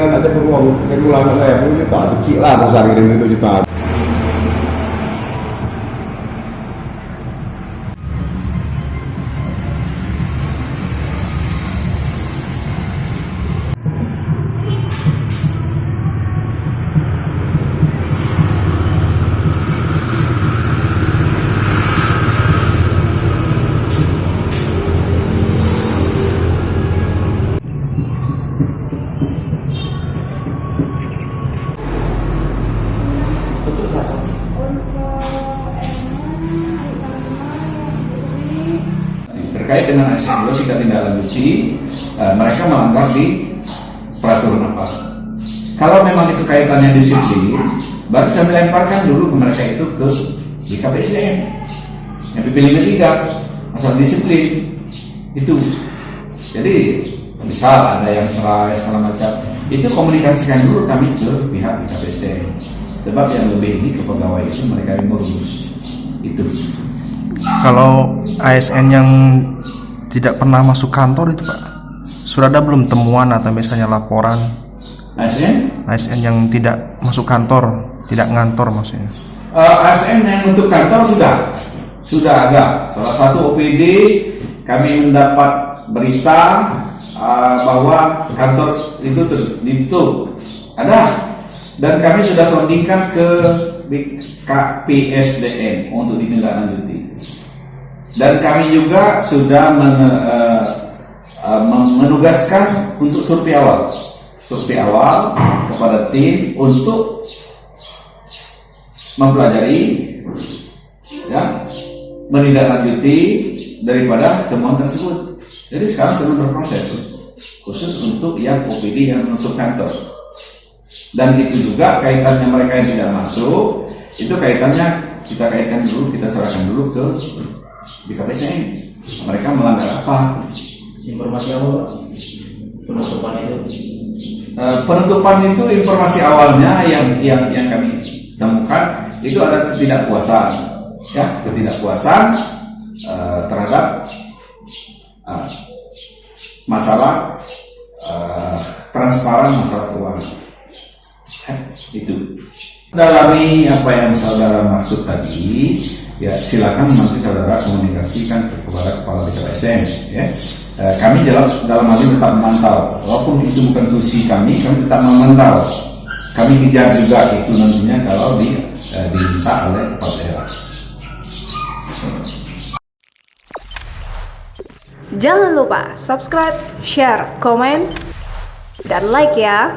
dengan ada peluang kemulangan saya 10 juta kecil lah besar kirim 1 juta. Terkait dengan ASN juga kita tindak lanjuti, mereka melanggar di peraturan apa. Kalau memang itu kaitannya disiplin, baru kami lemparkan dulu ke mereka itu ke BKPSDM. Yang pilih ketiga, masalah disiplin itu. Jadi misal ada yang cerai segala macam, itu komunikasikan dulu kami ke pihak BKPSDM. Sebab yang lebih ini ke pegawai itu mereka yang ngurus itu. Kalau ASN yang tidak pernah masuk kantor itu Pak, sudah ada belum temuan atau misalnya laporan? ASN yang tidak masuk kantor, tidak ngantor maksudnya? ASN yang untuk kantor sudah ada. Salah satu OPD kami mendapat berita bahwa kantor itu ada, dan kami sudah sondingkan ke KPSDM untuk ditindaklanjuti. Dan kami juga sudah menugaskan untuk survei awal kepada tim untuk mempelajari, ya, menindaklanjuti daripada temuan tersebut. Jadi sekarang sedang berproses khusus untuk yang OPD yang menutup kantor. Dan itu juga kaitannya mereka yang tidak masuk, itu kaitannya kita kaitkan dulu, kita serahkan dulu ke BKPSDM. Mereka melanggar apa? Informasi awal penutupan itu. Penutupan itu informasi awalnya yang kami temukan itu ada ketidakpuasan, ya, terhadap masalah transparan masalah keuangan. Itu dalami apa yang saudara maksud tadi, ya silakan nanti saudara komunikasikan kepada kepala BKPSDM, ya. Kami dalam hal ini tetap memantau, walaupun itu bukan tusi kami tetap memantau. Kami kejar juga itu nantinya kalau diminta oleh kepala daerah. Jangan lupa subscribe, share, komen, dan like ya.